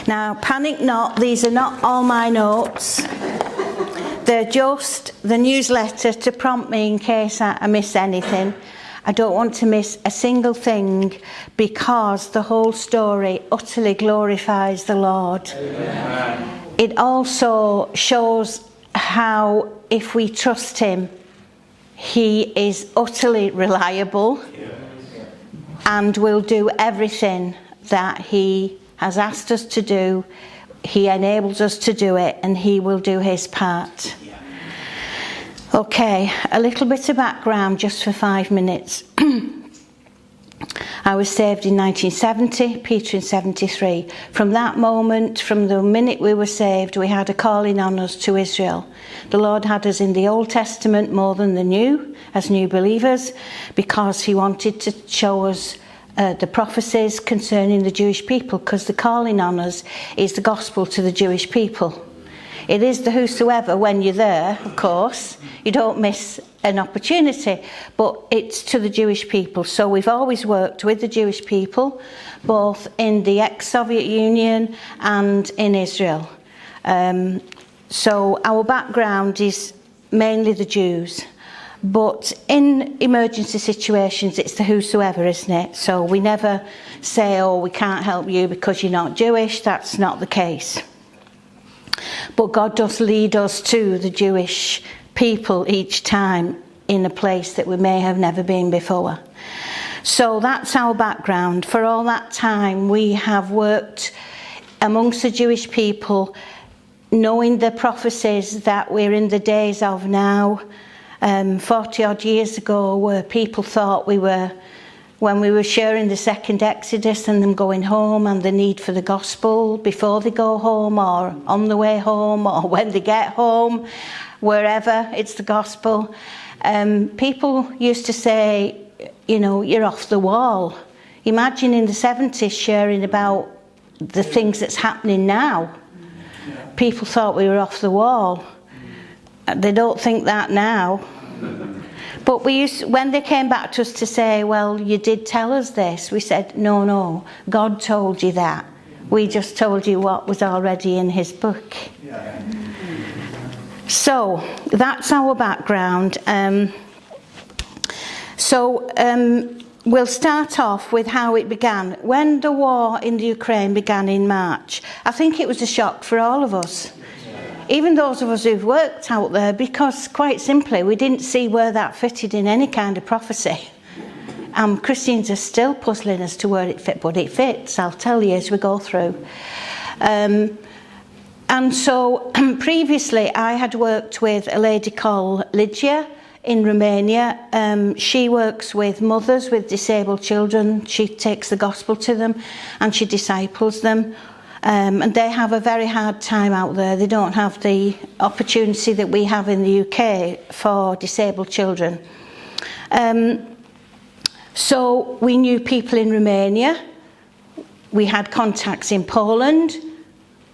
Now, panic not, these are not all my notes. They're just the newsletter to prompt me in case I miss anything. I don't want to miss a single thing because the whole story utterly glorifies the Lord. Amen. It also shows how, if we trust him, he is utterly reliable and will do everything that he has asked us to do. He enables us to do it, and he will do his part. Okay, a little bit of background just for 5 minutes. I was saved in 1970, Peter in 73. From that moment, from the minute we were saved, we had a calling on us to Israel. The Lord had us in the Old Testament more than the New, as new believers, because he wanted to show us the prophecies concerning the Jewish people, because the calling on us is the gospel to the Jewish people. It is the whosoever when you're there, of course. You don't miss an opportunity, but it's to the Jewish people. So we've always worked with the Jewish people, both in the ex-Soviet Union and in Israel. So our background is mainly the Jews. But in emergency situations, it's the whosoever, isn't it? So we never say, oh, we can't help you because you're not Jewish. That's not the case. But God does lead us to the Jewish people each time in a place that we may have never been before. So that's our background. For all that time, we have worked amongst the Jewish people, knowing the prophecies that we're in the days of now. 40 odd years ago, where people thought we were, when we were sharing the second Exodus and them going home and the need for the gospel before they go home or on the way home or when they get home, wherever it's the gospel. People used to say, you know, you're off the wall. Imagine in the 70s sharing about the things that's happening now. People thought we were off the wall. They don't think that now. But when they came back to us to say, well, you did tell us this, we said, no, God told you that. We just told you what was already in his book. So that's our background. We'll start off with how it began. When the war in the Ukraine began in March, I think it was a shock for all of us. Even those of us who've worked out there, because quite simply we didn't see where that fitted in any kind of prophecy. Christians are still puzzling as to where it fit, but it fits, I'll tell you as we go through. And so previously I had worked with a lady called Lydia in Romania. She works with mothers with disabled children. She takes the gospel to them and she disciples them. And they have a very hard time out there. They don't have the opportunity that we have in the UK for disabled children. So we knew people in Romania. We had contacts in Poland.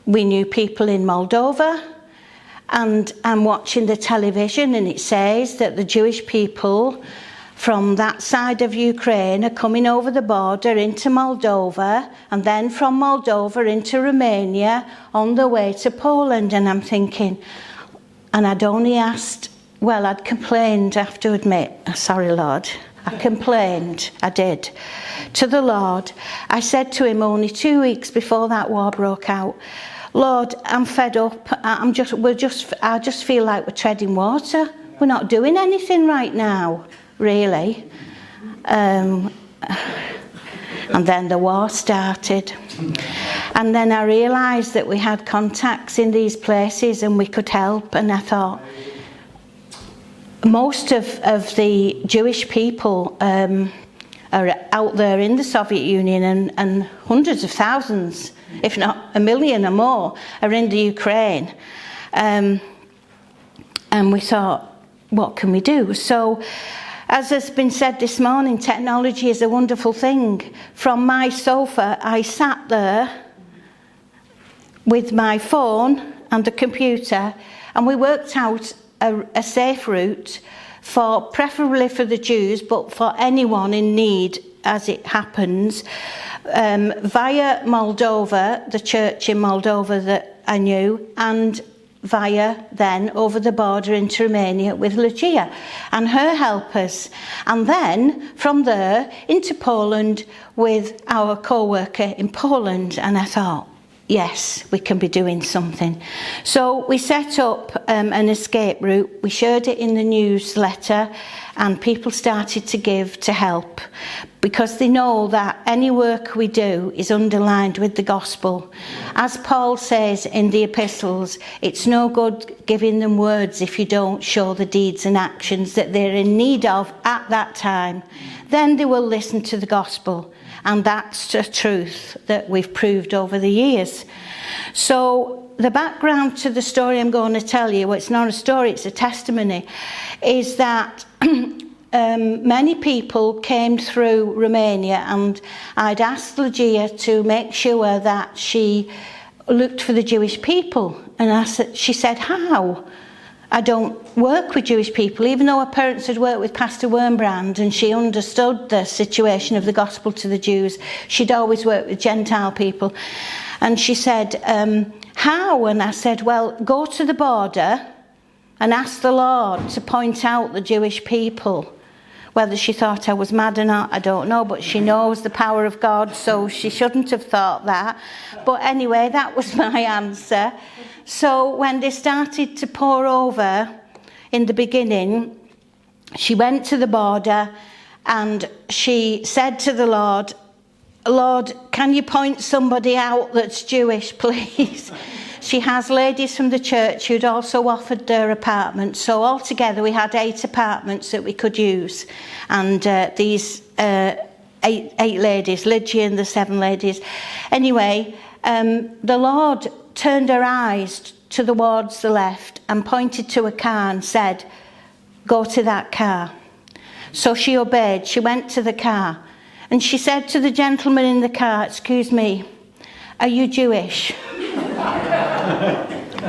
We knew people in Moldova. And I'm watching the television and it says that the Jewish people from that side of Ukraine are coming over the border into Moldova, and then from Moldova into Romania on the way to Poland. And I'm thinking, and I'd only asked, well, I'd complained, I have to admit, sorry Lord, I complained, I did, to the Lord. I said to him only 2 weeks before that war broke out, Lord, I'm fed up, I just feel like we're treading water. We're not doing anything right now. Really. And then the war started. And then I realised that we had contacts in these places and we could help. And I thought, most of the Jewish people are out there in the Soviet Union, and hundreds of thousands, if not 1 million or more, are in the Ukraine. And we thought, what can we do? So, as has been said this morning, technology is a wonderful thing. From my sofa, I sat there with my phone and a computer, and we worked out a safe route, preferably for the Jews, but for anyone in need as it happens, via Moldova, the church in Moldova that I knew, and via then over the border into Romania with Lucia and her helpers, and then from there into Poland with our co-worker in Poland. And I thought, yes, we can be doing something. So we set up an escape route. We shared it in the newsletter, and people started to give to help, because they know that any work we do is underlined with the gospel. As Paul says in the epistles, it's no good giving them words if you don't show the deeds and actions that they're in need of at that time. Then they will listen to the gospel. And that's the truth that we've proved over the years. So the background to the story I'm going to tell you, well, it's not a story, it's a testimony, is that many people came through Romania, and I'd asked Lucia to make sure that she looked for the Jewish people. And she said, how? I don't work with Jewish people, even though her parents had worked with Pastor Wurmbrand and she understood the situation of the gospel to the Jews. She'd always worked with Gentile people. And she said, how? And I said, well, go to the border and ask the Lord to point out the Jewish people. Whether she thought I was mad or not, I don't know, but she knows the power of God, so she shouldn't have thought that. But anyway, that was my answer. So when they started to pour over in the beginning, she went to the border and she said to the Lord, Lord, can you point somebody out that's Jewish, please? She has ladies from the church who'd also offered their apartments. So altogether we had 8 apartments that we could use. And these 8 ladies, Lygia and the 7 ladies. Anyway, the Lord turned her eyes towards the left and pointed to a car and said, go to that car. So she obeyed. She went to the car. And she said to the gentleman in the car, excuse me, are you Jewish?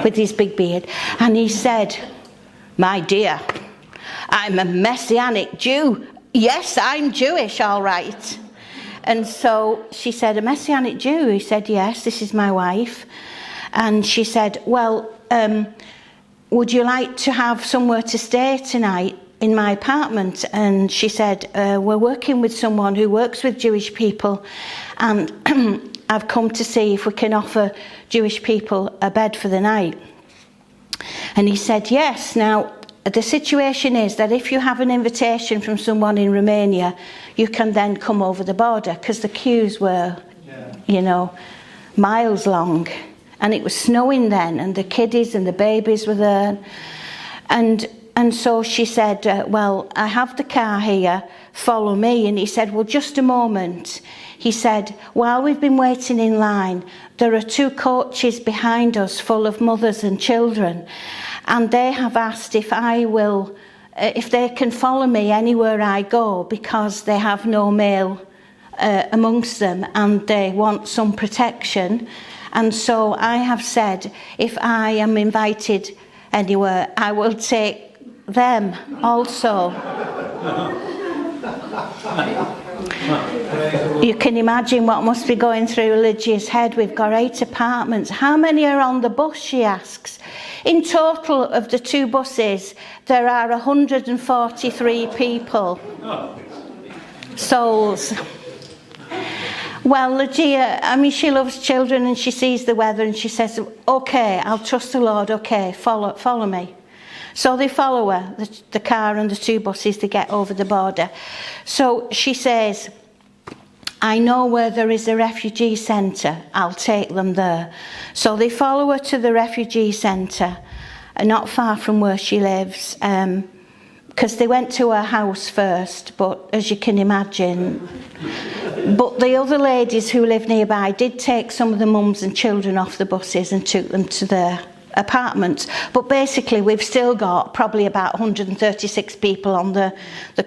With his big beard. And he said, my dear, I'm a Messianic Jew. Yes, I'm Jewish, all right. And so she said, a Messianic Jew? He said, yes, this is my wife. And she said, well, would you like to have somewhere to stay tonight in my apartment? And she said, we're working with someone who works with Jewish people, and I've come to see if we can offer Jewish people a bed for the night. And he said, yes. Now, the situation is that if you have an invitation from someone in Romania, you can then come over the border, because the queues were, miles long. And it was snowing then, and the kiddies and the babies were there. And so she said, well, I have the car here, follow me. And he said, well, just a moment. He said, while we've been waiting in line, there are 2 coaches behind us full of mothers and children. And they have asked if they can follow me anywhere I go, because they have no male amongst them and they want some protection. And so I have said, if I am invited anywhere, I will take them also. You can imagine what must be going through Lygia's head. We've got 8 apartments. How many are on the bus, she asks. In total of the 2 buses, there are 143 people. Souls. Well, Lygia, she loves children and she sees the weather and she says, okay, I'll trust the Lord, okay, follow me. So they follow her, the car and the 2 buses, to get over the border. So she says, I know where there is a refugee centre, I'll take them there. So they follow her to the refugee centre, not far from where she lives, because they went to her house first, but as you can imagine. But the other ladies who live nearby did take some of the mums and children off the buses and took them to their apartments. But basically we've still got probably about 136 people on the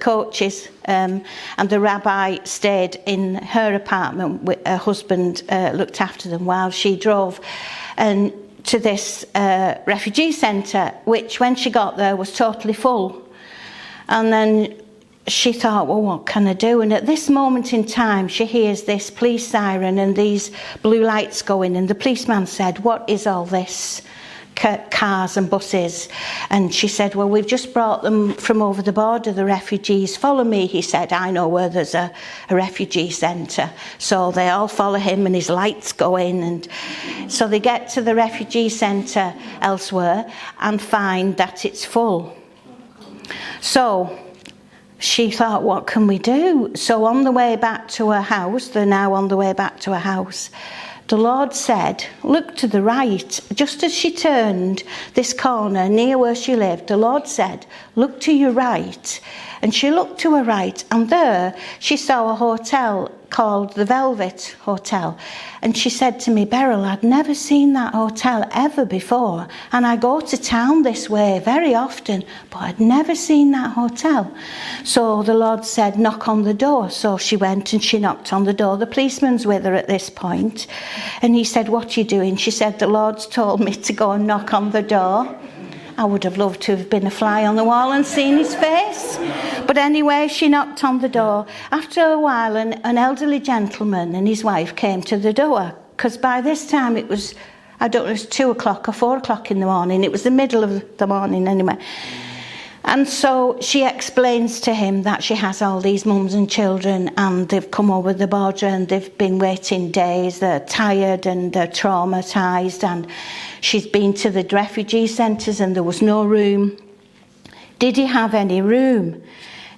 coaches, and the rabbi stayed in her apartment. Her husband looked after them while she drove and to this refugee centre, which when she got there was totally full. And then she thought, well, what can I do? And at this moment in time, she hears this police siren and these blue lights going. And the policeman said, what is all this? Cars and buses. And she said, well, we've just brought them from over the border, the refugees. Follow me, he said. I know where there's a refugee centre. So they all follow him and his lights go in. And so they get to the refugee centre elsewhere and find that it's full. So she thought, what can we do? So on the way back to her house, they're now on the way back to her house, the Lord said, look to the right. Just as she turned this corner near where she lived, the Lord said, look to your right. And she looked to her right, and there she saw a hotel called the Velvet Hotel. And she said to me, Beryl, I'd never seen that hotel ever before. And I go to town this way very often, but I'd never seen that hotel. So the Lord said, knock on the door. So she went and she knocked on the door. The policeman's with her at this point. And he said, what are you doing? She said, the Lord's told me to go and knock on the door. I would have loved to have been a fly on the wall and seen his face. But anyway, she knocked on the door. After a while, an elderly gentleman and his wife came to the door, because by this time it was, I don't know, it was 2 o'clock or 4 o'clock in the morning. It was the middle of the morning anyway. And so she explains to him that she has all these mums and children and they've come over the border and they've been waiting days. They're tired and they're traumatised, and she's been to the refugee centres and there was no room. Did he have any room?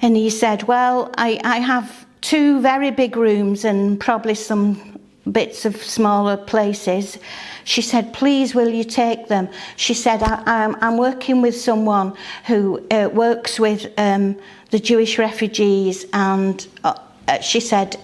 And he said, well, I have 2 very big rooms and probably some bits of smaller places. She said, please, will you take them? She said, I'm working with someone who works with the Jewish refugees, and she said,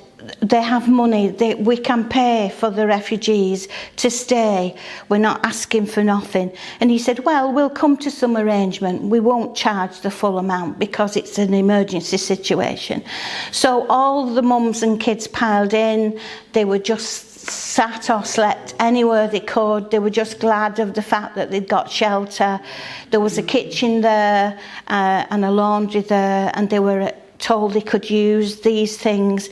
they have money. We can pay for the refugees to stay. We're not asking for nothing. And he said, well, we'll come to some arrangement. We won't charge the full amount because it's an emergency situation. So all the mums and kids piled in. They were just sat or slept anywhere they could. They were just glad of the fact that they'd got shelter. There was a kitchen there and a laundry there, and they were told they could use these things.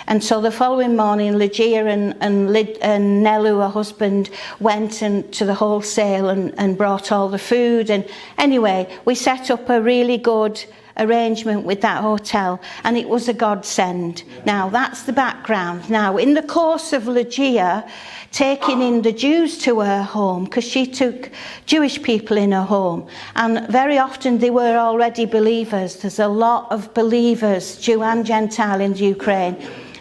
And so the following morning, Lygia and Nelu, her husband, went to the wholesale and brought all the food. And anyway, we set up a really good arrangement with that hotel, and it was a godsend. Now, that's the background. Now, in the course of Lygia taking in the Jews to her home, because she took Jewish people in her home, and very often they were already believers. There's a lot of believers, Jew and Gentile, in the Ukraine.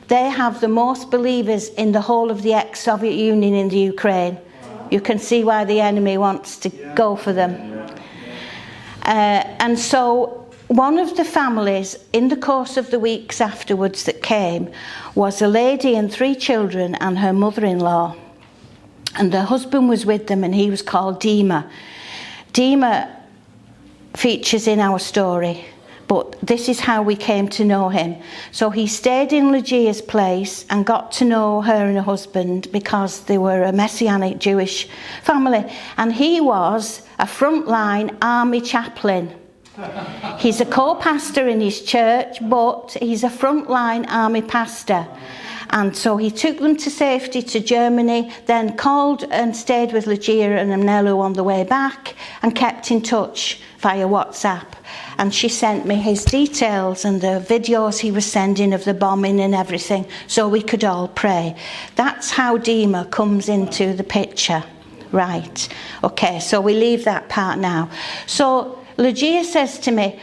They have the most believers in the whole of the ex-Soviet Union in the Ukraine. You can see why the enemy wants to go for them. And so one of the families in the course of the weeks afterwards that came was a lady and 3 children and her mother-in-law. And her husband was with them, and he was called Dima. Dima features in our story, but this is how we came to know him. So he stayed in Lygia's place and got to know her and her husband because they were a Messianic Jewish family. And he was a frontline army chaplain. He's a co-pastor in his church, but he's a frontline army pastor. And so he took them to safety to Germany, then called and stayed with Lygia and Nelu on the way back and kept in touch via WhatsApp. And she sent me his details and the videos he was sending of the bombing and everything, so we could all pray. That's how Dima comes into the picture. Right. Okay, so we leave that part now. So Lygia says to me,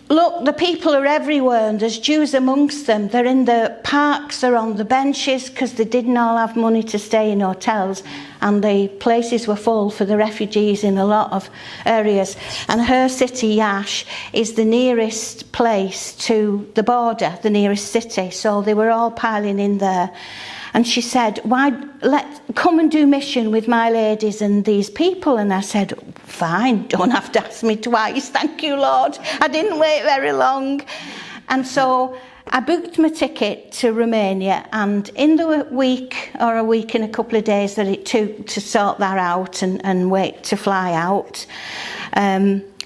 look, the people are everywhere and there's Jews amongst them. They're in the parks, they're on the benches, because they didn't all have money to stay in hotels, and the places were full for the refugees in a lot of areas. And her city, Yash, is the nearest place to the border, the nearest city. So they were all piling in there. And she said, come and do mission with my ladies and these people. And I said, fine, don't have to ask me twice, thank you, Lord. I didn't wait very long. And so I booked my ticket to Romania, and in the week or a week and a couple of days that it took to sort that out and wait to fly out,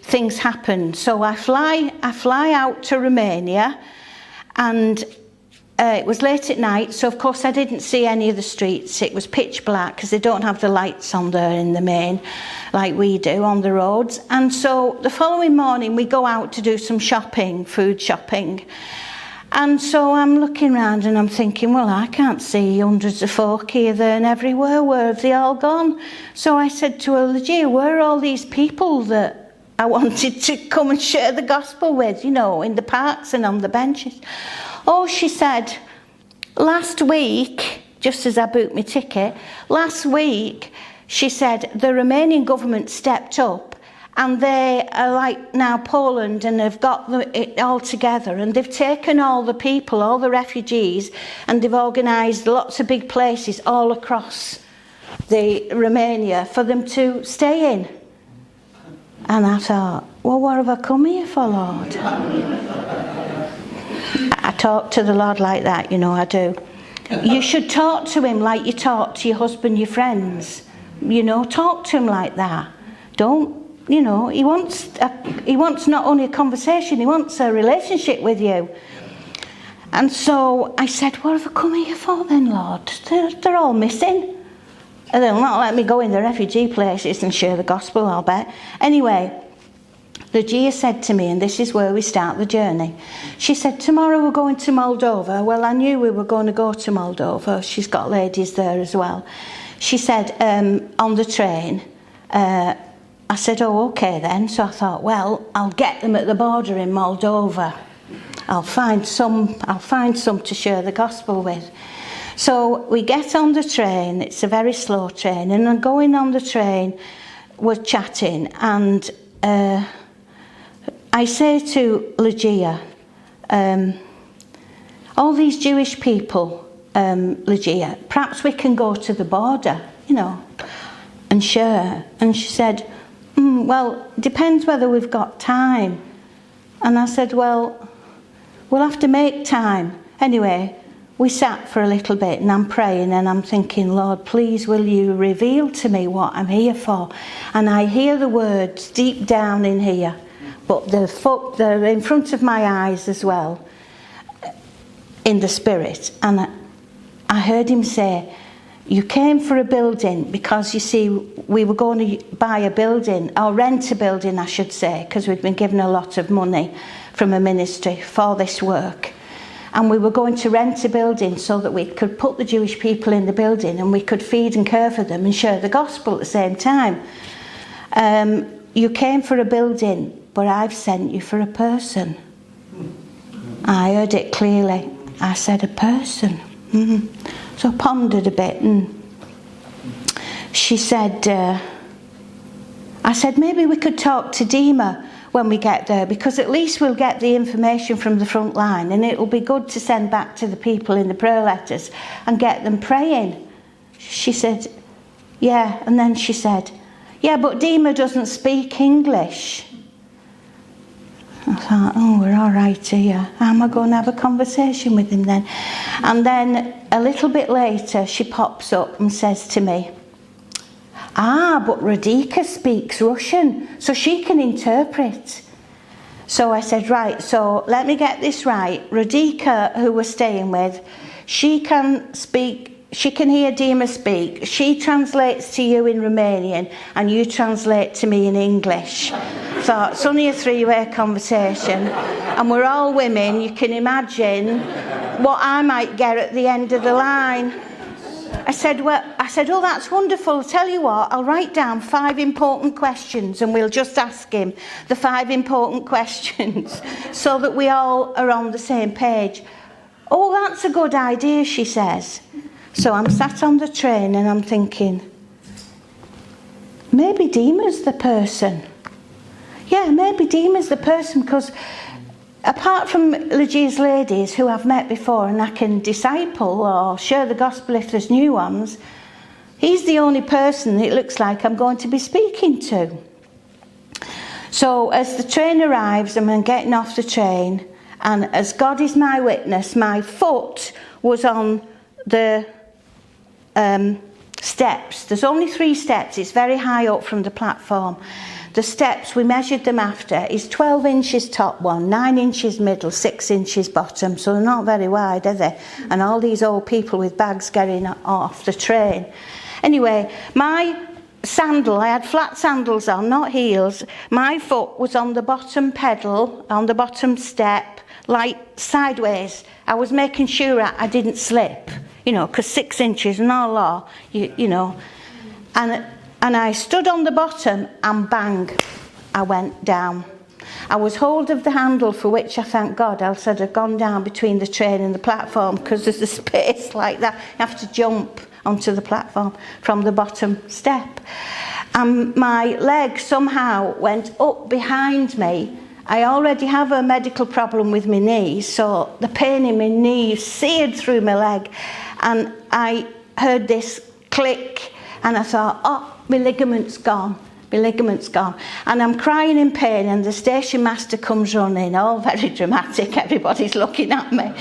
things happen. So I fly out to Romania, and it was late at night, so of course I didn't see any of the streets. It was pitch black because they don't have the lights on there in the main like we do on the roads. And so the following morning we go out to do some shopping, food shopping. And so I'm looking around and I'm thinking, well, I can't see hundreds of folk here, there and everywhere. Where have they all gone? So I said to her, Lygia, where are all these people that I wanted to come and share the gospel with, you know, in the parks and on the benches? Oh, she said, last week, just as I booked my ticket, last week, she said, the Romanian government stepped up, and they are like now Poland, and they've got it all together, and they've taken all the people, all the refugees, and they've organised lots of big places all across the Romania for them to stay in. And I thought, well, what have I come here for, Lord? I talk to the Lord like that, you know, I do. You should talk to him like you talk to your husband, your friends. You know, talk to him like that. Don't. You know, he wants not only a conversation, he wants a relationship with you. And so I said, what have I come here for then, Lord? They're all missing. And they'll not let me go in the refugee places and share the gospel, I'll bet. Anyway, Lygia said to me, and this is where we start the journey, she said, tomorrow we're going to Moldova. Well, I knew we were going to go to Moldova. She's got ladies there as well. She said, on the train, I said, oh, okay then. So I thought, well, I'll get them at the border in Moldova. I'll find some to share the gospel with. So we get on the train. It's a very slow train. And I'm going on the train, we're chatting. And I say to Lygia, all these Jewish people, Lygia, perhaps we can go to the border, you know, and share. And she said, well, depends whether we've got time. And I said, well, we'll have to make time. Anyway, we sat for a little bit and I'm praying and I'm thinking, Lord, please will you reveal to me what I'm here for? And I hear the words deep down in here, but they're in front of my eyes as well, in the spirit. And I heard him say, you came for a building because, you see, we were going to buy a building, or rent a building, I should say, because we'd been given a lot of money from a ministry for this work. And we were going to rent a building so that we could put the Jewish people in the building and we could feed and care for them and share the gospel at the same time. You came for a building, but I've sent you for a person. I heard it clearly. I said, a person. So I pondered a bit, and she said, I said, maybe we could talk to Dima when we get there, because at least we'll get the information from the front line, and it'll be good to send back to the people in the prayer letters and get them praying. She said, yeah. And then she said, yeah, but Dima doesn't speak English. I thought, oh, we're all right here. How am I going to have a conversation with him then? And then a little bit later, she pops up and says to me, but Radhika speaks Russian, so she can interpret. So I said, right, so let me get this right. Radhika, who we're staying with, she can hear Dima speak. She translates to you in Romanian, and you translate to me in English. So it's only a three-way conversation, and we're all women. You can imagine what I might get at the end of the line. I said, oh, that's wonderful. I'll tell you what, I'll write down 5 important questions and we'll just ask him the 5 important questions so that we all are on the same page. Oh, that's a good idea, she says. So I'm sat on the train and I'm thinking, maybe Dima's the person. Yeah, maybe Dima's the person, because apart from Lygia's ladies who I've met before and I can disciple or share the gospel if there's new ones, he's the only person it looks like I'm going to be speaking to. So as the train arrives, I'm getting off the train, and as God is my witness, my foot was on the steps. There's only 3 steps. It's very high up from the platform. The steps, we measured them after, is 12 inches top one, 9 inches middle, 6 inches bottom, so they're not very wide, are they? And all these old people with bags getting off the train. Anyway, my sandal, I had flat sandals on, not heels. My foot was on the bottom pedal, on the bottom step, like sideways. I was making sure I didn't slip, you know, because 6 inches, no law, you know. And I stood on the bottom and bang, I went down. I was hold of the handle, for which I thank God, else I'd have gone down between the train and the platform, because there's a space like that. You have to jump onto the platform from the bottom step. And my leg somehow went up behind me. I already have a medical problem with my knee, so the pain in my knee seared through my leg. And I heard this click, and I thought, oh, my ligament's gone, my ligament's gone. And I'm crying in pain, and the station master comes running, all very dramatic, everybody's looking at me.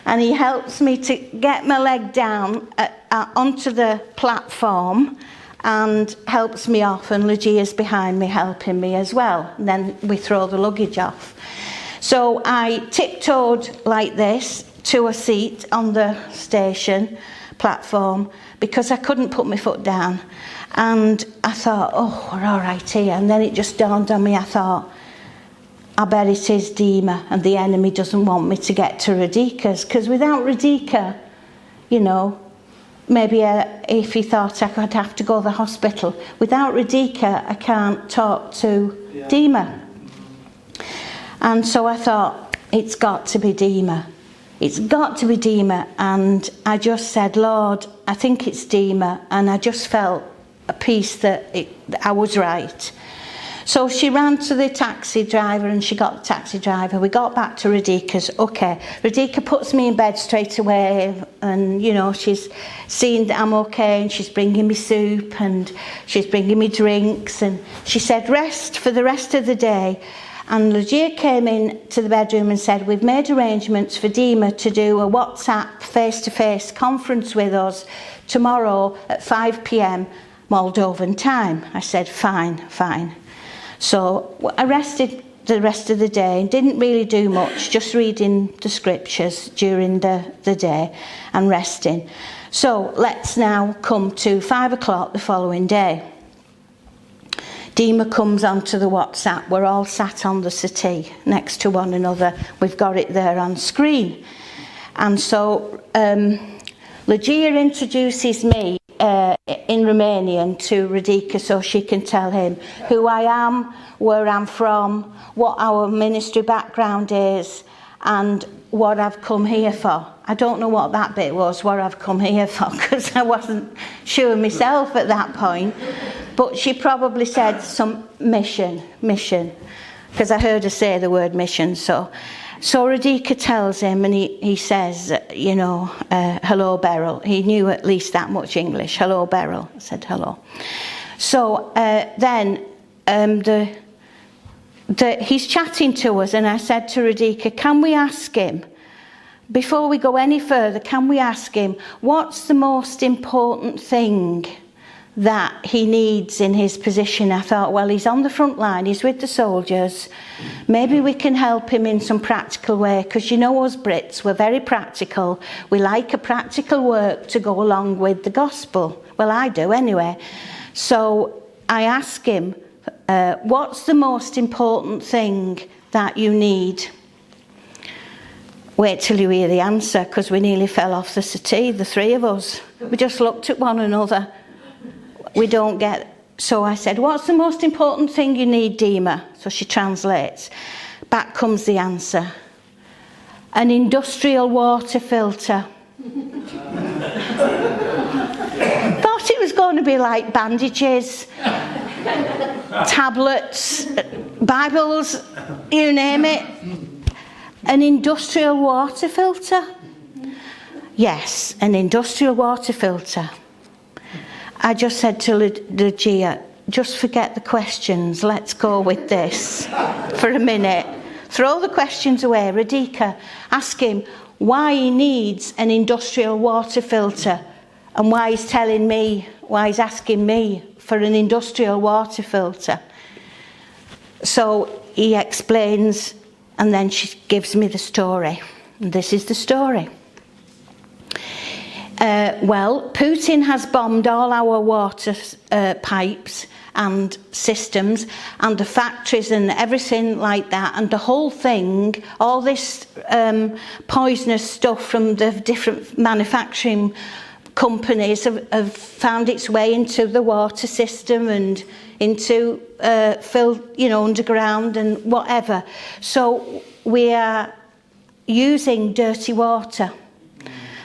And he helps me to get my leg down onto the platform and helps me off, and Lygia's behind me helping me as well. And then we throw the luggage off. So I tiptoed like this to a seat on the station platform because I couldn't put my foot down. And I thought, oh, we're all right here. And then it just dawned on me, I thought, I bet it is Dima, and the enemy doesn't want me to get to Radika's, because without Radika, you know, maybe if he thought I could have to go to the hospital, without Radika, I can't talk to Dima. And so I thought, it's got to be Dima. It's got to be Dima. And I just said, Lord, I think it's Dima. And I just felt a peace that I was right. So she ran to the taxi driver, and she got the taxi driver. We got back to Radika's. Okay, Radika puts me in bed straight away, and you know, she's seeing that I'm okay, and she's bringing me soup, and she's bringing me drinks, and she said rest for the rest of the day. And Lygia came in to the bedroom and said, we've made arrangements for Dima to do a WhatsApp face-to-face conference with us tomorrow at 5 p.m. Moldovan time. I said, fine. So I rested the rest of the day and didn't really do much, just reading the scriptures during the day and resting. So let's now come to 5 o'clock the following day. Dima comes onto the WhatsApp. We're all sat on the settee next to one another. We've got it there on screen. And so Lygia introduces me in Romanian to Radika so she can tell him who I am, where I'm from, what our ministry background is, and what I've come here for. I don't know what that bit was, what I've come here for, because I wasn't sure myself at that point. But she probably said some mission, because I heard her say the word mission. So Radika tells him, and he says, you know, hello, Beryl. He knew at least that much English. Hello, Beryl. I said hello. So then he's chatting to us, and I said to Radika, can we ask him, before we go any further, can we ask him, what's the most important thing that he needs in his position? I thought, well, he's on the front line, he's with the soldiers, maybe we can help him in some practical way, because you know us Brits, we're very practical. We like a practical work to go along with the gospel. Well, I do anyway. So I asked him, what's the most important thing that you need? Wait till you hear the answer, because we nearly fell off the settee, the three of us. We just looked at one another. We don't get. So I said, what's the most important thing you need, Dima? So she translates. Back comes the answer. An industrial water filter. Thought it was going to be like bandages, tablets, Bibles, you name it. An industrial water filter? Yes, an industrial water filter. I just said to Lygia, just forget the questions, let's go with this for a minute. Throw the questions away. Radika, ask him why he needs an industrial water filter and why he's asking me for an industrial water filter. So he explains, and then she gives me the story. And this is the story. Well, Putin has bombed all our water pipes and systems and the factories and everything like that, and the whole thing, all this poisonous stuff from the different manufacturing companies have found its way into the water system and into underground and whatever. So we are using dirty water.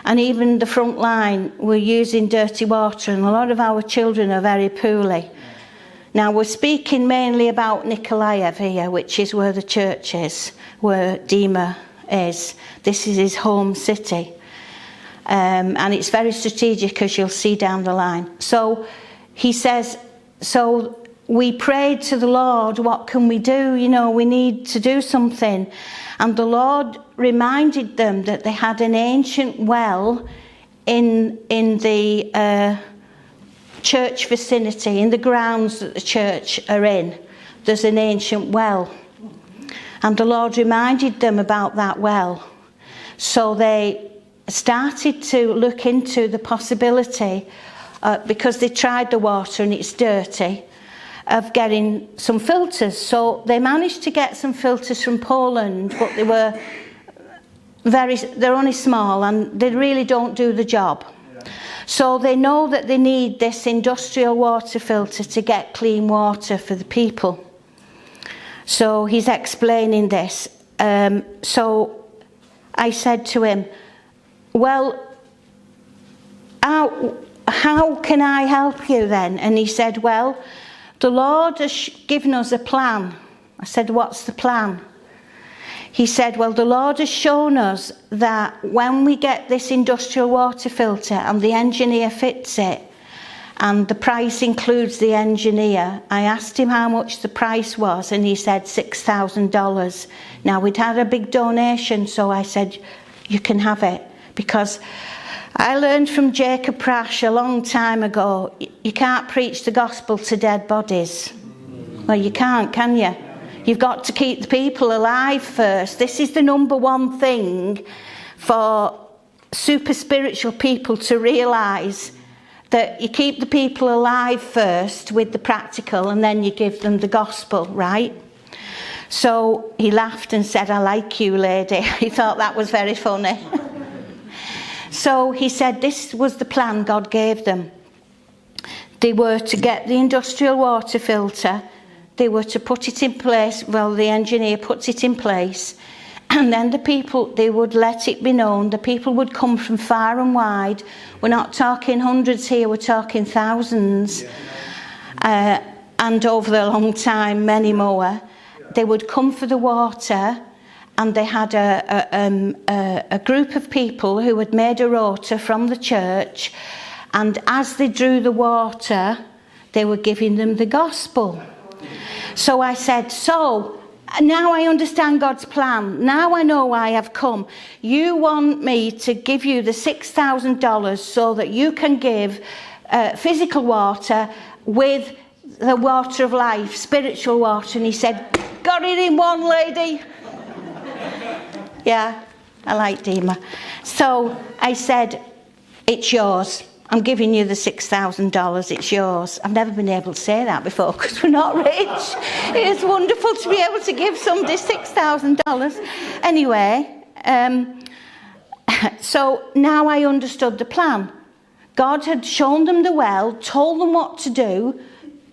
And even the front line, we're using dirty water, and a lot of our children are very poorly. Now, we're speaking mainly about Nikolaev here, which is where the church is, where Dima is. This is his home city. And it's very strategic, as you'll see down the line. So he says, so we prayed to the Lord, what can we do? We need to do something. And the Lord reminded them that they had an ancient well in the church vicinity, in the grounds that the church are in. There's an ancient well. And the Lord reminded them about that well. So they started to look into the possibility, because they tried the water and it's dirty, of getting some filters. So they managed to get some filters from Poland, but they're only small and they really don't do the job. Yeah. So they know that they need this industrial water filter to get clean water for the people. So he's explaining this. So I said to him, well, how can I help you then? And he said, well, the Lord has given us a plan. I said, what's the plan? He said, well, the Lord has shown us that when we get this industrial water filter and the engineer fits it, and the price includes the engineer, I asked him how much the price was, and he said $6,000. Now, we'd had a big donation, so I said, you can have it. Because I learned from Jacob Prash a long time ago, you can't preach the gospel to dead bodies. Well, you can't, can you? You've got to keep the people alive first. This is the number one thing for super spiritual people to realise, that you keep the people alive first with the practical, and then you give them the gospel, right? So he laughed and said, I like you, lady. He thought that was very funny. So he said this was the plan God gave them. They were to get the industrial water filter, they were to put it in place, well, the engineer puts it in place, and then the people, they would let it be known, the people would come from far and wide. We're not talking hundreds here, we're talking thousands. And over a long time, many more. They would come for the water, and they had a group of people who had made a rota from the church, and as they drew the water, they were giving them the gospel. So I said, so now I understand God's plan. Now I know why I've come. You want me to give you the $6,000 so that you can give physical water with the water of life, spiritual water. And he said, got it in one, lady. Yeah, I like Dima. So I said, it's yours. I'm giving you the $6,000, it's yours. I've never been able to say that before because we're not rich. It's wonderful to be able to give somebody $6,000. Anyway, so now I understood the plan. God had shown them the well, told them what to do,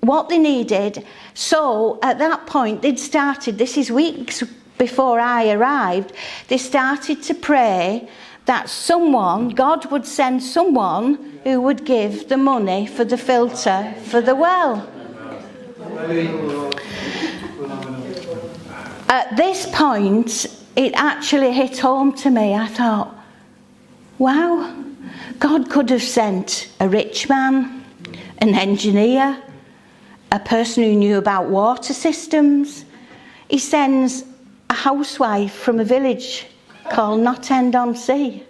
what they needed. So at that point, they'd started, this is weeks before I arrived, they started to pray that someone, God would send someone who would give the money for the filter for the well. At this point, it actually hit home to me. I thought, wow, God could have sent a rich man, an engineer, a person who knew about water systems. He sends a housewife from a village called Not End on Sea.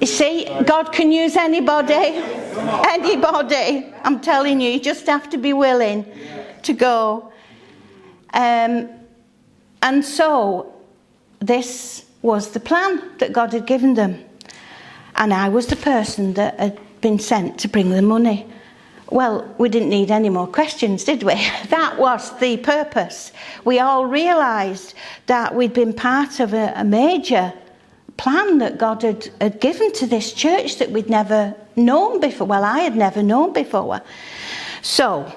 You see, God can use anybody. Anybody. I'm telling you, you just have to be willing to go. And so this was the plan that God had given them. And I was the person that had been sent to bring the money. Well, we didn't need any more questions, did we? That was the purpose. We all realised that we'd been part of a major plan that God had given to this church that we'd never known before. Well, I had never known before. So,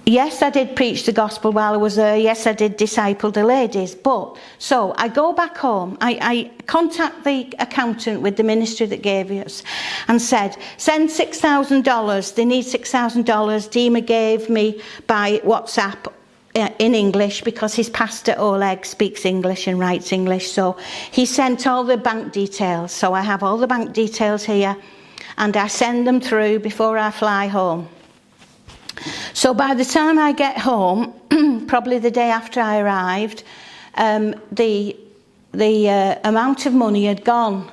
yes, I did preach the gospel while I was there. Yes, I did disciple the ladies. But, so I go back home. I contact the accountant with the ministry that gave us and said, send $6,000. They need $6,000. Dima gave me by WhatsApp in English because his pastor Oleg speaks English and writes English. So he sent all the bank details. So I have all the bank details here and I send them through before I fly home. So by the time I get home, probably the day after I arrived, the amount of money had gone.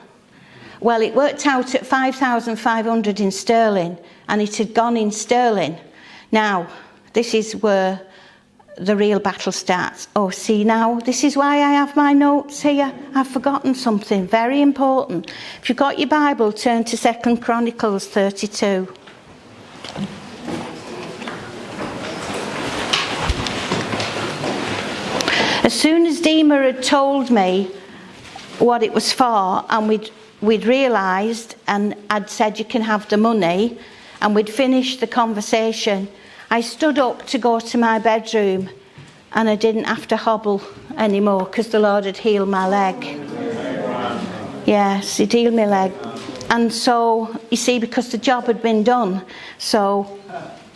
Well, it worked out at 5,500 in sterling, and it had gone in sterling. Now, this is where the real battle starts. Oh, see now, this is why I have my notes here. I've forgotten something very important. If you've got your Bible, turn to 2 Chronicles 32. As soon as Dima had told me what it was for, and we'd realised, and I'd said you can have the money, and we'd finished the conversation, I stood up to go to my bedroom, and I didn't have to hobble anymore because the Lord had healed my leg. Yes, He'd healed my leg. And so, you see, because the job had been done, so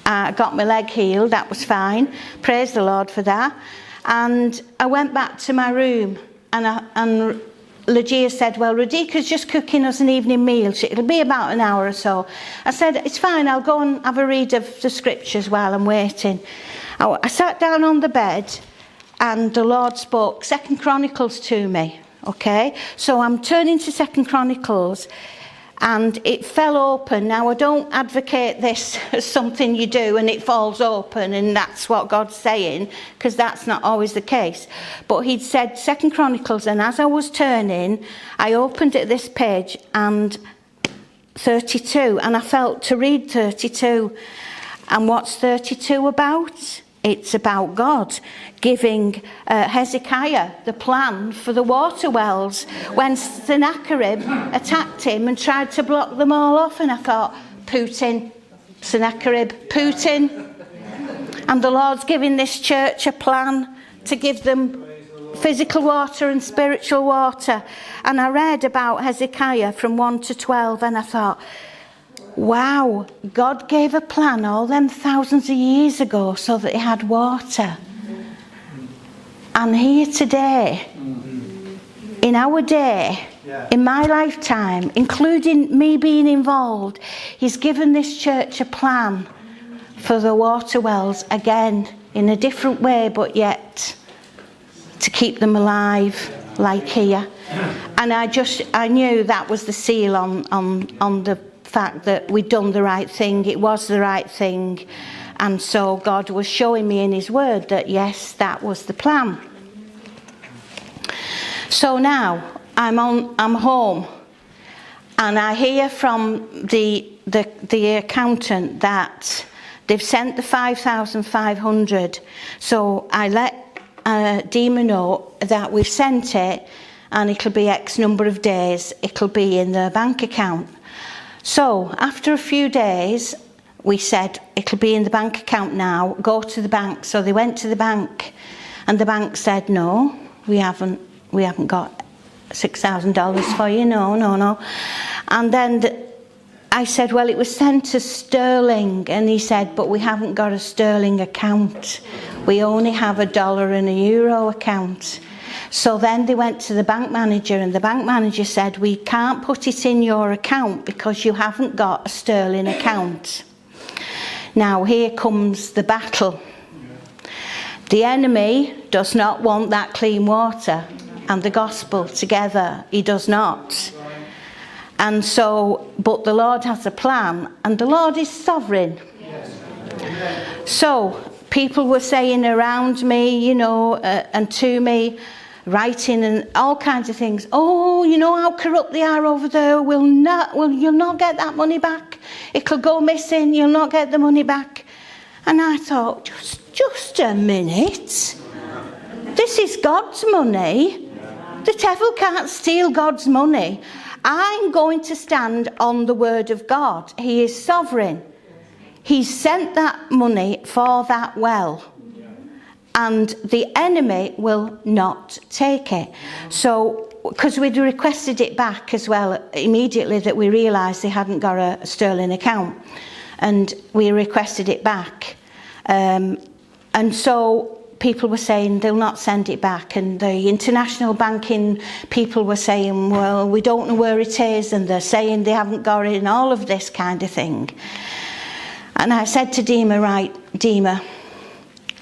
I got my leg healed, that was fine. Praise the Lord for that. And I went back to my room, and Legia said, well, Radika's just cooking us an evening meal. It'll be about an hour or so. I said, it's fine, I'll go and have a read of the scriptures while I'm waiting. I sat down on the bed, and the Lord spoke 2 Chronicles to me, okay? So I'm turning to 2 Chronicles, and it fell open. Now, I don't advocate this as something you do and it falls open and that's what God's saying, because that's not always the case. But He'd said 2 Chronicles, and as I was turning, I opened at this page and 32, and I felt to read 32. And what's 32 about? It's about God giving Hezekiah the plan for the water wells when Sennacherib attacked him and tried to block them all off. And I thought, Putin, Sennacherib, Putin. And the Lord's giving this church a plan to give them physical water and spiritual water. And I read about Hezekiah from 1 to 12, and I thought, wow, God gave a plan all them thousands of years ago so that He had water. And here today, in our day, in my lifetime, including me being involved, He's given this church a plan for the water wells again, in a different way, but yet to keep them alive, like here. And I knew that was the seal on the fact that we'd done the right thing. It was the right thing. And so God was showing me in His word that yes, that was the plan. So now I'm home, and I hear from the accountant that they've sent the 5,500. So I let Dima know that we've sent it, and it'll be X number of days, it'll be in their bank account. So after a few days, we said, it'll be in the bank account now, go to the bank. So they went to the bank, and the bank said, no, we haven't got $6,000 for you, no. And then I said, well, it was sent to sterling. And he said, but we haven't got a sterling account. We only have a dollar and a euro account. So then they went to the bank manager, and the bank manager said, we can't put it in your account because you haven't got a sterling account. Now here comes the battle. The enemy does not want that clean water. and the gospel together. He does not. And so, but the Lord has a plan, and the Lord is sovereign. So, people were saying around me, and to me, writing and all kinds of things. Oh, you know how corrupt they are over there. You'll not get that money back. It'll go missing. You'll not get the money back. And I thought, just a minute. This is God's money. The devil can't steal God's money. I'm going to stand on the word of God. He is sovereign. He sent that money for that well. And the enemy will not take it. So, because we'd requested it back as well, immediately that we realised they hadn't got a sterling account. And we requested it back. And so people were saying they'll not send it back. And the international banking people were saying, well, we don't know where it is. And they're saying they haven't got it and all of this kind of thing. And I said to Dima, right, Dima,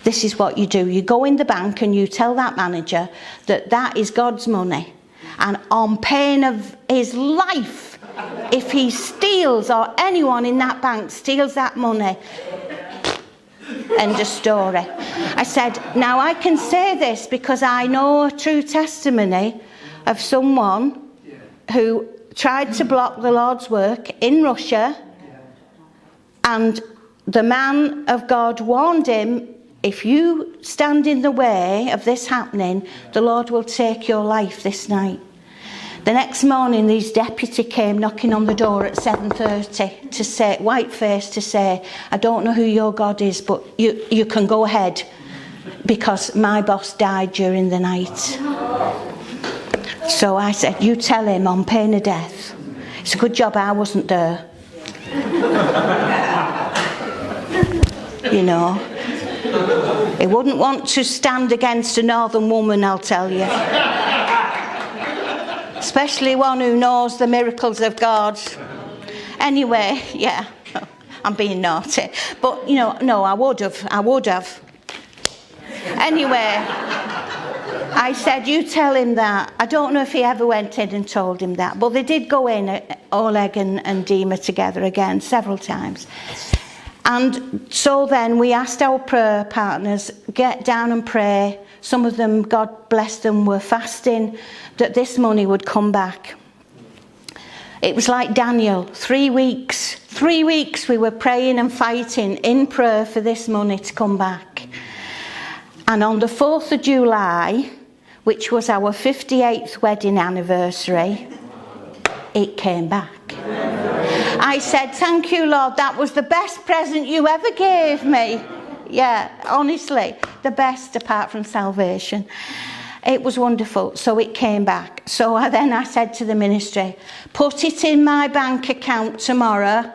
this is what you do. You go in the bank and you tell that manager that is God's money. And on pain of his life, if he steals or anyone in that bank steals that money, end of story. I said, now I can say this because I know a true testimony of someone who tried to block the Lord's work in Russia, and the man of God warned him, if you stand in the way of this happening, the Lord will take your life this night. The next morning, these deputy came knocking on the door at 7:30 to say, white-faced, to say, I don't know who your God is, but you can go ahead because my boss died during the night. So I said, you tell him on pain of death. It's a good job I wasn't there. He wouldn't want to stand against a northern woman, I'll tell you. Especially one who knows the miracles of God. Anyway, yeah, I'm being naughty. But, no, I would have. Anyway, I said, you tell him that. I don't know if he ever went in and told him that. But they did go in, Oleg and Dima together again, several times. And so then we asked our prayer partners, get down and pray. Some of them, God bless them, were fasting that this money would come back. It was like Daniel, 3 weeks. 3 weeks we were praying and fighting in prayer for this money to come back. And on the 4th of July, which was our 58th wedding anniversary, it came back. I said, thank you, Lord, that was the best present you ever gave me. Yeah, honestly, the best apart from salvation. It was wonderful. So it came back. So I said to the ministry, put it in my bank account tomorrow.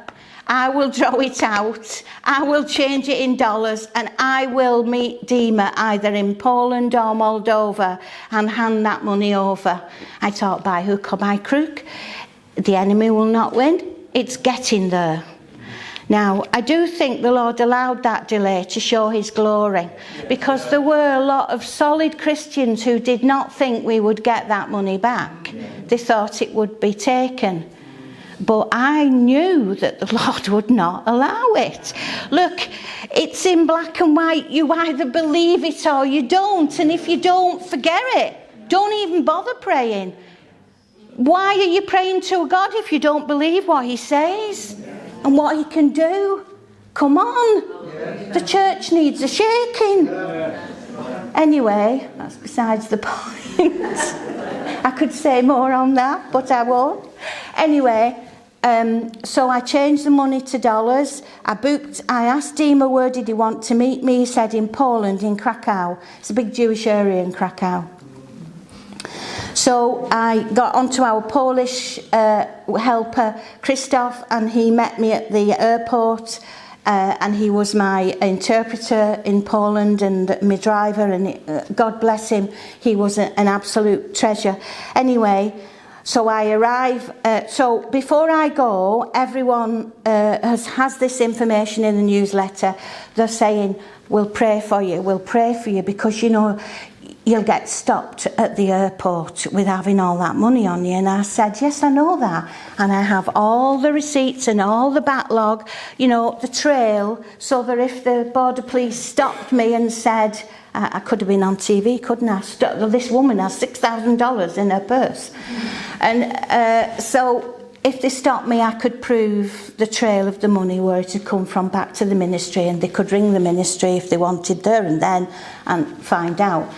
I will draw it out. I will change it in dollars, and I will meet Dima either in Poland or Moldova and hand that money over. I thought, by hook or by crook, the enemy will not win. It's getting there. Now, I do think the Lord allowed that delay to show his glory, because there were a lot of solid Christians who did not think we would get that money back. They thought it would be taken. But I knew that the Lord would not allow it. Look, it's in black and white. You either believe it or you don't. And if you don't, forget it. Don't even bother praying. Why are you praying to a God if you don't believe what he says and what he can do? Come on. The church needs a shaking. Anyway, that's besides the point. I could say more on that, but I won't. Anyway, so I changed the money to dollars. I asked Dima where did he want to meet me. He said in Poland, in Krakow. It's a big Jewish area in Krakow. So I got onto our Polish helper, Krzysztof, and he met me at the airport. And he was my interpreter in Poland and my driver, and God bless him, he was an absolute treasure. Anyway, so I arrive. So before I go, everyone has this information in the newsletter. They're saying, we'll pray for you, because, you'll get stopped at the airport with having all that money on you. And I said, yes, I know that. And I have all the receipts and all the backlog, you know, the trail, so that if the border police stopped me and said, I could have been on TV, couldn't I? This woman has $6,000 in her purse. And so if they stopped me, I could prove the trail of the money, where it had come from, back to the ministry, and they could ring the ministry if they wanted there and then and find out.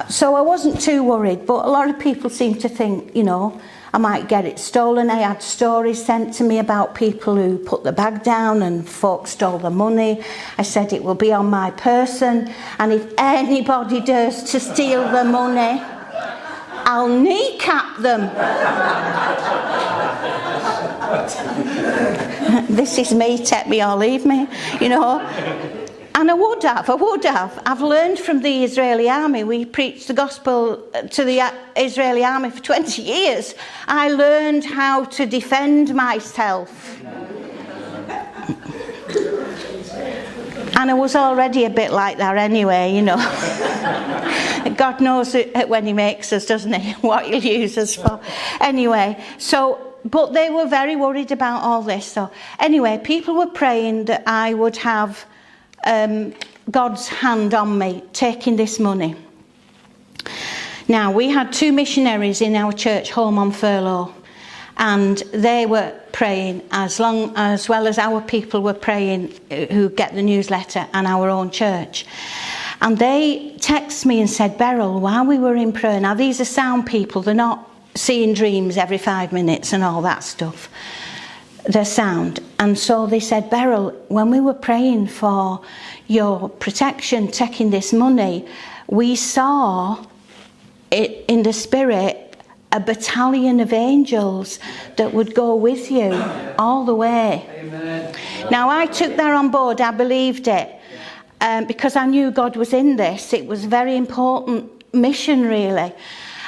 So I wasn't too worried, but a lot of people seem to think, you know, I might get it stolen. I had stories sent to me about people who put the bag down and folks stole the money. I said it will be on my person, and if anybody dares to steal the money, I'll kneecap them. This is me, take me or leave me, you know. And I would have. I've learned from the Israeli army. We preached the gospel to the Israeli army for 20 years. I learned how to defend myself. And I was already a bit like that anyway, you know. God knows it when he makes us, doesn't he? What he'll use us for. Anyway, but they were very worried about all this. So anyway, people were praying that I would have God's hand on me, taking this money. Now, we had 2 missionaries in our church home on furlough, and they were praying as well as our people were praying who get the newsletter, and our own church. And they texted me and said, Beryl, while we were in prayer, now these are sound people, they're not seeing dreams every 5 minutes and all that stuff. They're sound. And so they said, Beryl, when we were praying for your protection, taking this money, we saw it in the spirit, a battalion of angels that would go with you all the way. Amen. Now, I took that on board. I believed it because I knew God was in this. It was a very important mission, really.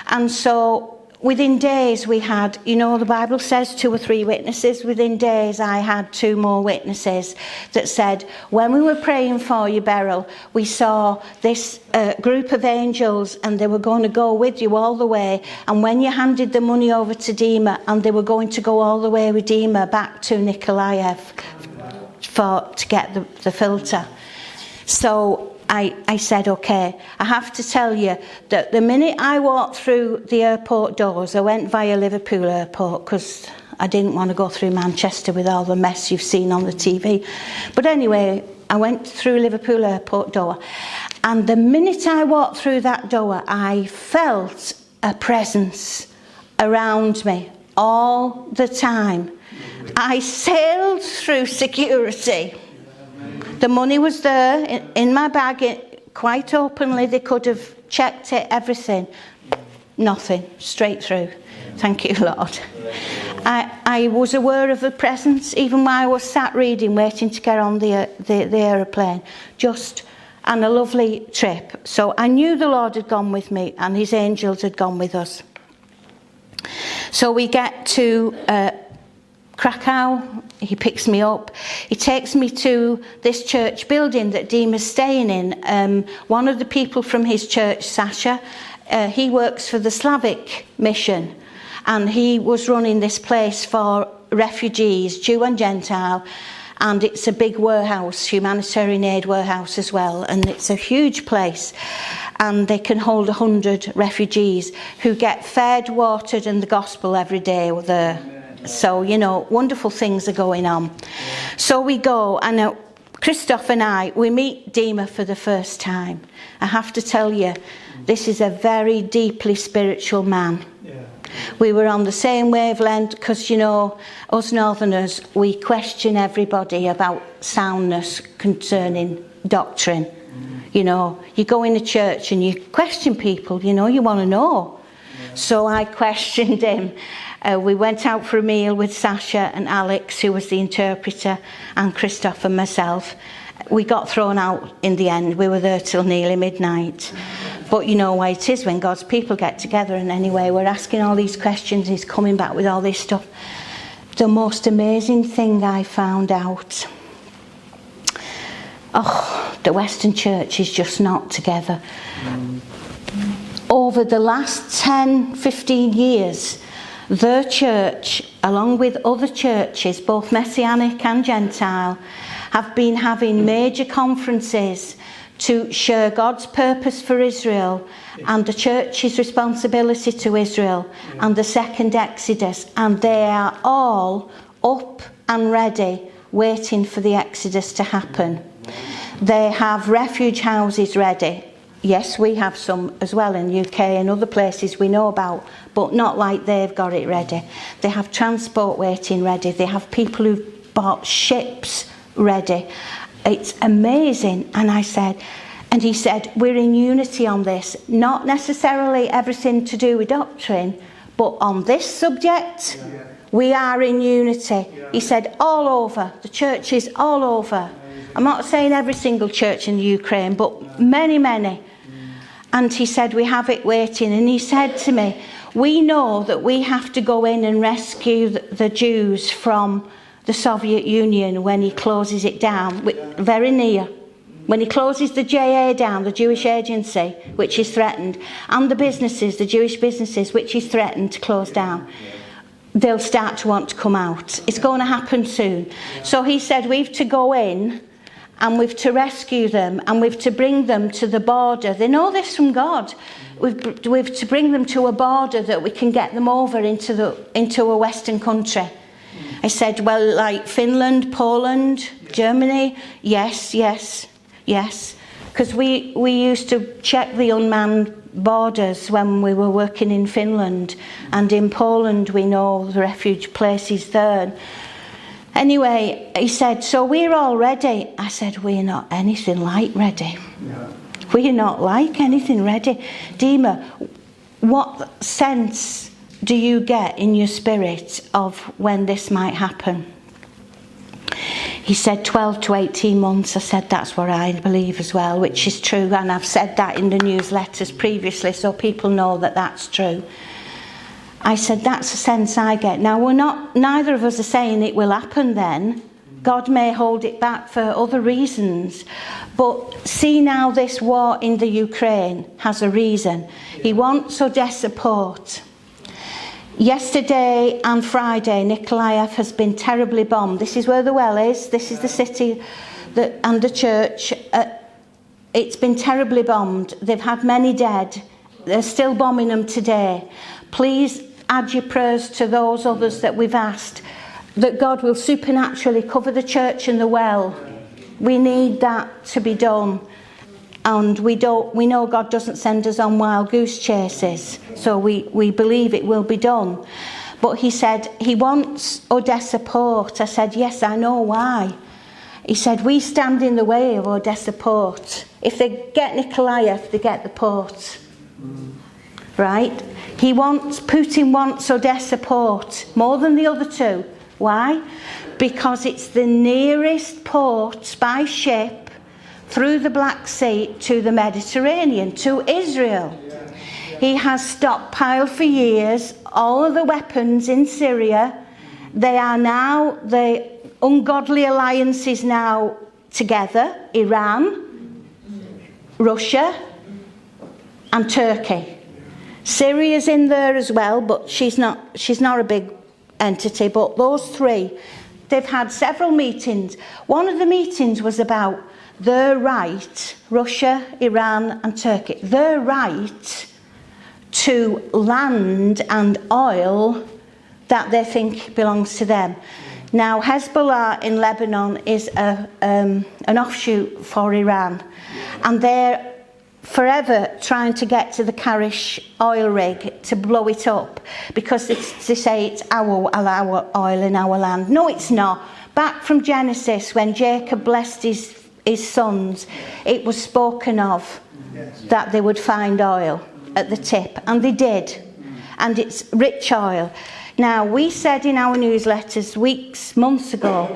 And so within days we had, you know, the Bible says 2 or 3 witnesses. Within days I had 2 more witnesses that said, when we were praying for you, Beryl, we saw this group of angels and they were going to go with you all the way. And when you handed the money over to Dima, and they were going to go all the way with Dima back to Nikolaev to get the filter. So I said, okay, I have to tell you that the minute I walked through the airport doors, I went via Liverpool airport because I didn't want to go through Manchester with all the mess you've seen on the TV. But anyway, I went through Liverpool airport door, and the minute I walked through that door, I felt a presence around me all the time. I sailed through security. The money was there in my bag, quite openly. They could have checked it, everything. Nothing, straight through. Thank you, Lord. I was aware of the presence, even while I was sat reading, waiting to get on the aeroplane. And a lovely trip. So I knew the Lord had gone with me, and his angels had gone with us. So we get to Krakow. He picks me up. He takes me to this church building that Dima's staying in. One of the people from his church, Sasha, he works for the Slavic mission, and he was running this place for refugees, Jew and Gentile, and it's a big warehouse, humanitarian aid warehouse as well, and it's a huge place, and they can hold 100 refugees who get fed, watered, and the gospel every day there. So, you know, wonderful things are going on. So we go, and Christoph and I, we meet Dima for the first time. I have to tell you, this is a very deeply spiritual man. Yeah. We were on the same wavelength because, you know, us Northerners, we question everybody about soundness concerning doctrine. You know, you go in a church and you question people, you know, you want to know. Yeah. So I questioned him. We went out for a meal with Sasha and Alex, who was the interpreter, and Christoph and myself. We got thrown out in the end. We were there till nearly midnight. But you know why it is when God's people get together. And anyway, we're asking all these questions. He's coming back with all this stuff. The most amazing thing I found out. The Western Church is just not together. over the last 10, 15 years, their church, along with other churches, both Messianic and Gentile, have been having major conferences to share God's purpose for Israel and the church's responsibility to Israel and the second Exodus. And they are all up and ready, waiting for the Exodus to happen. They have refuge houses ready. Yes, we have some as well in the UK and other places we know about, but not like they've got it ready. They have transport waiting ready. They have people who've bought ships ready. It's amazing. And he said, we're in unity on this. Not necessarily everything to do with doctrine, but on this subject, we are in unity. He said, all over, the churches all over. I'm not saying every single church in the Ukraine, but many, many. And he said, we have it waiting. And he said to me, we know that we have to go in and rescue the Jews from the Soviet Union when he closes it down, very near. When he closes the JA down, the Jewish agency, which is threatened, and the businesses, the Jewish businesses, which is threatened to close down, they'll start to want to come out. It's going to happen soon. So he said, we've to go in and we've to rescue them and we've to bring them to the border. They know this from God. We've to bring them to a border that we can get them over into a Western country. I said, well, like Finland, Poland, Germany, yes. Because we used to check the unmanned borders when we were working in Finland, and in Poland we know the refuge places there. Anyway, he said, so we're all ready. I said, we're not anything like ready. Yeah. We're not like anything ready. Dima, what sense do you get in your spirit of when this might happen? He said 12 to 18 months. I said that's what I believe as well, which is true, and I've said that in the newsletters previously, so people know that that's true. I said that's the sense I get. Now neither of us are saying it will happen then. God may hold it back for other reasons, but see now this war in the Ukraine has a reason. He wants Odessa port. Yesterday and Friday, Nikolaev has been terribly bombed. This is where the well is. This is the city and the church. It's been terribly bombed. They've had many dead. They're still bombing them today. Please add your prayers to those others that we've asked, that God will supernaturally cover the church and the well. We need that to be done. And we know God doesn't send us on wild goose chases, so we believe it will be done. But he said he wants Odessa port. I said, yes, I know why. He said, we stand in the way of Odessa port. If they get Nikolaev, they get the port. Right? Putin wants Odessa port more than the other two. Why? Because it's the nearest port by ship through the Black Sea to the Mediterranean, to Israel. He has stockpiled for years all of the weapons in Syria. They are now, the ungodly alliance is now together, Iran, Russia and Turkey. Syria's in there as well, but she's not a big entity, but those three, they've had several meetings. One of the meetings was about their right, Russia, Iran and Turkey, their right to land and oil that they think belongs to them. Now, Hezbollah in Lebanon is an offshoot for Iran, and they're forever trying to get to the Karish oil rig to blow it up because they say it's our oil in our land. No, it's not. Back from Genesis, when Jacob blessed his sons, it was spoken of that they would find oil at the tip, and they did, and it's rich oil. Now, we said in our newsletters months ago,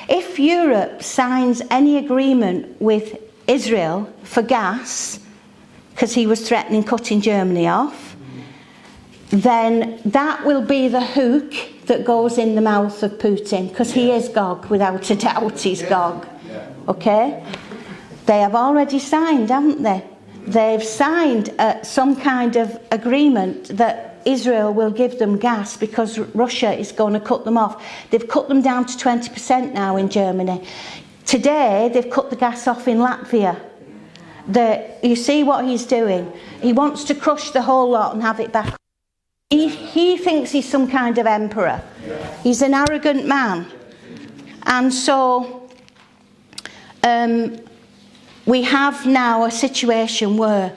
if Europe signs any agreement with Israel for gas, because he was threatening cutting Germany off, then that will be the hook that goes in the mouth of Putin, because he is Gog, without a doubt he's Gog. Okay? They have already signed, haven't they? They've signed some kind of agreement that Israel will give them gas because Russia is going to cut them off. They've cut them down to 20% now in Germany. Today, they've cut the gas off in Latvia. You see what he's doing? He wants to crush the whole lot and have it back. He thinks he's some kind of emperor. He's an arrogant man. And so we have now a situation where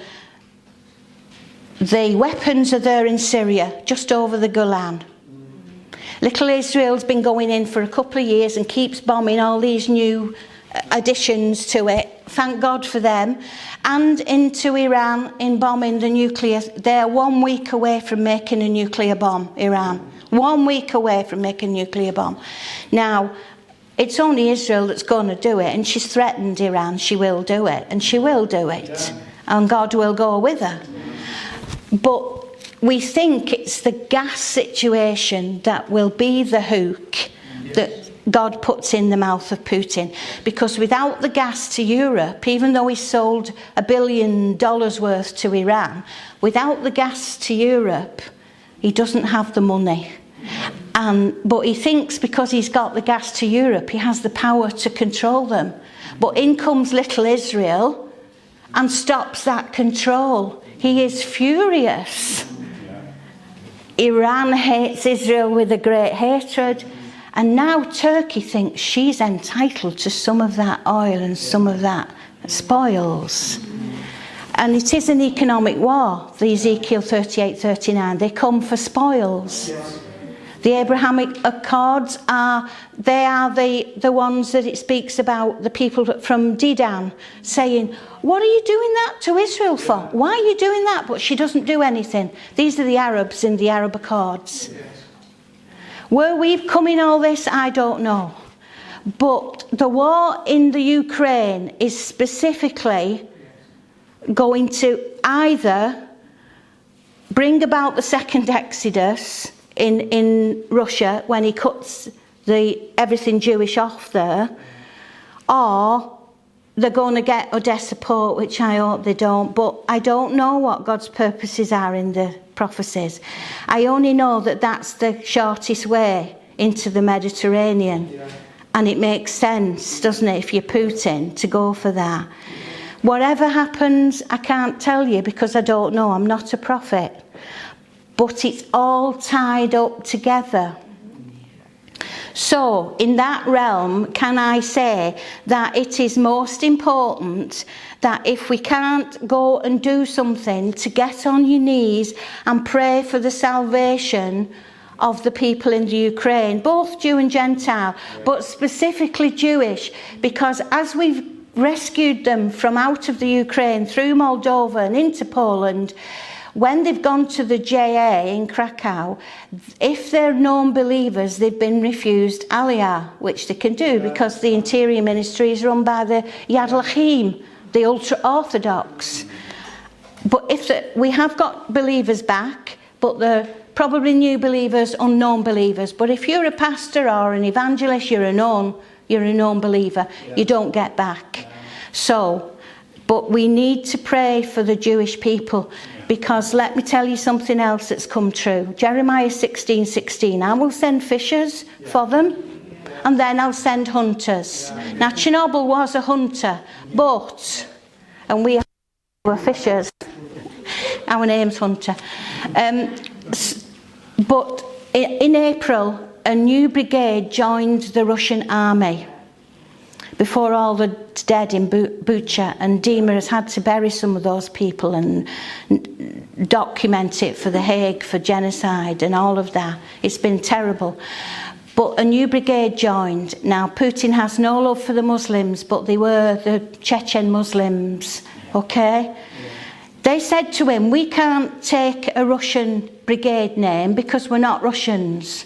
the weapons are there in Syria, just over the Golan. Little Israel's been going in for a couple of years and keeps bombing all these new additions to it. Thank God for them. And into Iran in bombing the nuclear. They're 1 week away from making a nuclear bomb, Iran. 1 week away from making a nuclear bomb. Now, it's only Israel that's going to do it, and she's threatened Iran. She will do it, and she will do it. And God will go with her. But we think it's the gas situation that will be the hook that God puts in the mouth of Putin. Because without the gas to Europe, even though he sold $1 billion worth to Iran, without the gas to Europe, he doesn't have the money. But he thinks because he's got the gas to Europe, he has the power to control them. But in comes little Israel and stops that control. He is furious. Iran hates Israel with a great hatred. And now Turkey thinks she's entitled to some of that oil and some of that spoils. And it is an economic war, the Ezekiel 38-39. They come for spoils. The Abrahamic Accords are the ones that it speaks about, the people from Dedan saying, what are you doing that to Israel for? Why are you doing that? But she doesn't do anything. These are the Arabs in the Arab Accords. Where we've come in all this, I don't know. But the war in the Ukraine is specifically going to either bring about the second Exodus in Russia when he cuts everything Jewish off there, or they're going to get Odessa port, which I hope they don't. But I don't know what God's purposes are in the prophecies. I only know that that's the shortest way into the Mediterranean. Yeah. And it makes sense, doesn't it, if you're Putin, to go for that. Whatever happens, I can't tell you because I don't know. I'm not a prophet. But it's all tied up together. So, in that realm, can I say that it is most important that if we can't go and do something, to get on your knees and pray for the salvation of the people in the Ukraine, both Jew and Gentile, but specifically Jewish, because as we've rescued them from out of the Ukraine through Moldova and into Poland, when they've gone to the JA in Krakow, if they're non-believers, they've been refused Aliyah, which they can do because the Interior Ministry is run by the Yad L'Achim, the ultra-Orthodox. But we have got believers back, but they're probably new believers, unknown believers. But if you're a pastor or an evangelist, you're a known believer. Yeah. You don't get back. So, but we need to pray for the Jewish people. Because let me tell you something else that's come true. Jeremiah 16:16. I will send fishers for them, and then I'll send hunters. Now Chernobyl was a hunter, and we were fishers. Our name's Hunter. But in April, a new brigade joined the Russian army. Before all the dead in Bucha, and Dima has had to bury some of those people and document it for the Hague for genocide and all of that. It's been terrible. But a new brigade joined. Now Putin has no love for the Muslims, but they were the Chechen Muslims, okay? They said to him, we can't take a Russian brigade name because we're not Russians,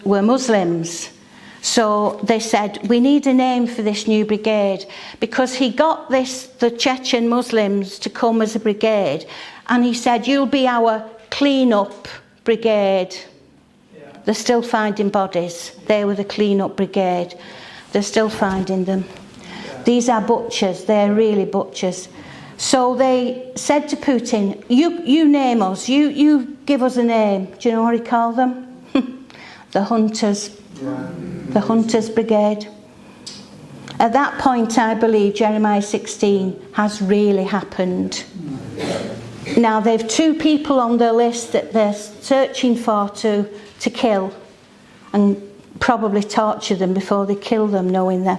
we're Muslims. So they said, we need a name for this new brigade, because he got the Chechen Muslims to come as a brigade, and he said, you'll be our clean-up brigade. Yeah. They're still finding bodies. They were the clean-up brigade. They're still finding them. Yeah. These are butchers. They're really butchers. So they said to Putin, you name us. You give us a name. Do you know what he called them? The Hunters. The Hunters Brigade. At that point, I believe Jeremiah 16 has really happened. Now, they've 2 people on their list that they're searching for to kill and probably torture them before they kill them, knowing them.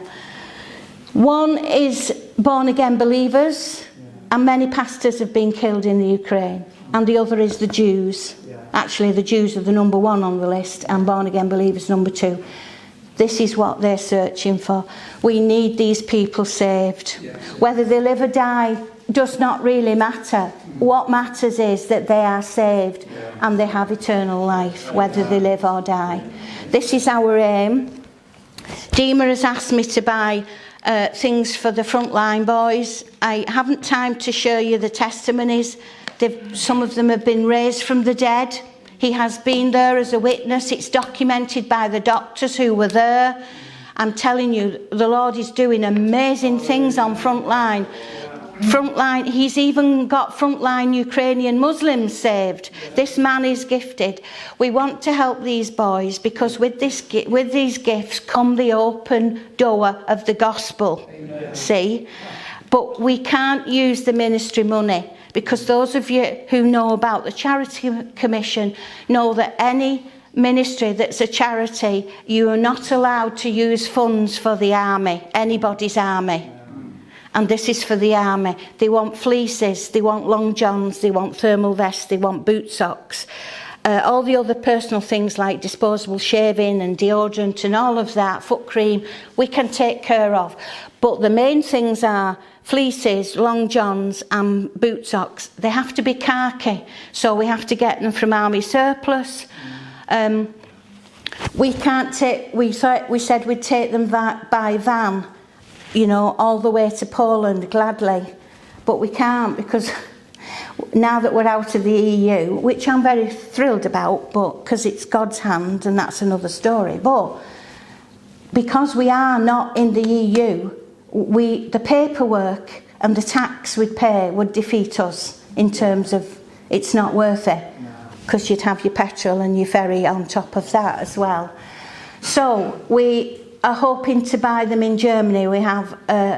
One is born-again believers, and many pastors have been killed in the Ukraine. And the other is the Jews. Actually, the Jews are the number 1 on the list, and born-again believers number 2. This is what they're searching for. We need these people saved. Whether they live or die does not really matter. What matters is that they are saved and they have eternal life, whether they live or die. This is our aim. Dima has asked me to buy things for the frontline boys. I haven't time to show you the testimonies. Some of them have been raised from the dead. He has been there as a witness. It's documented by the doctors who were there. I'm telling you, the Lord is doing amazing things on frontline. He's even got frontline Ukrainian Muslims saved. This man is gifted. We want to help these boys because with these gifts come the open door of the gospel. Amen. See? But we can't use the ministry money, because those of you who know about the Charity Commission know that any ministry that's a charity, you are not allowed to use funds for the army, anybody's army. And this is for the army. They want fleeces, they want long johns, they want thermal vests, they want boot socks. All the other personal things like disposable shaving and deodorant and all of that, foot cream, we can take care of. But the main things are fleeces, long johns and boot socks. They have to be khaki, so we have to get them from army surplus. We said we'd take them by van, you know, all the way to Poland gladly, but we can't, because now that we're out of the EU, which I'm very thrilled about, but because it's God's hand and that's another story, but because we are not in the EU, the paperwork and the tax we'd pay would defeat us in terms of it's not worth it, because you'd have your petrol and your ferry on top of that as well. So we are hoping to buy them in Germany. We have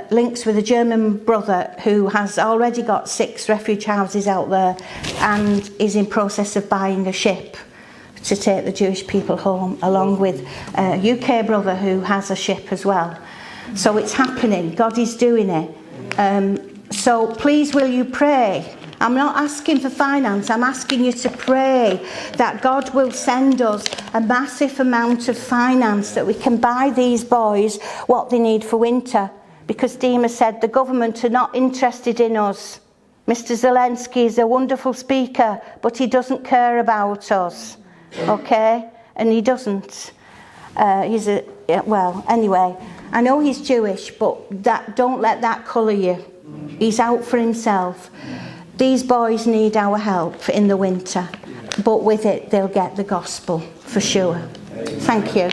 links with a German brother who has already got 6 refuge houses out there and is in process of buying a ship to take the Jewish people home, along with a UK brother who has a ship as well. So it's happening. God is doing it. So please will you pray? I'm not asking for finance. I'm asking you to pray that God will send us a massive amount of finance that we can buy these boys what they need for winter. Because Dima said the government are not interested in us. Mr. Zelensky is a wonderful speaker, but he doesn't care about us. Okay? And he doesn't. Well, anyway, I know he's Jewish, but don't let that colour you. He's out for himself. These boys need our help in the winter, but with it they'll get the gospel for sure. Thank you.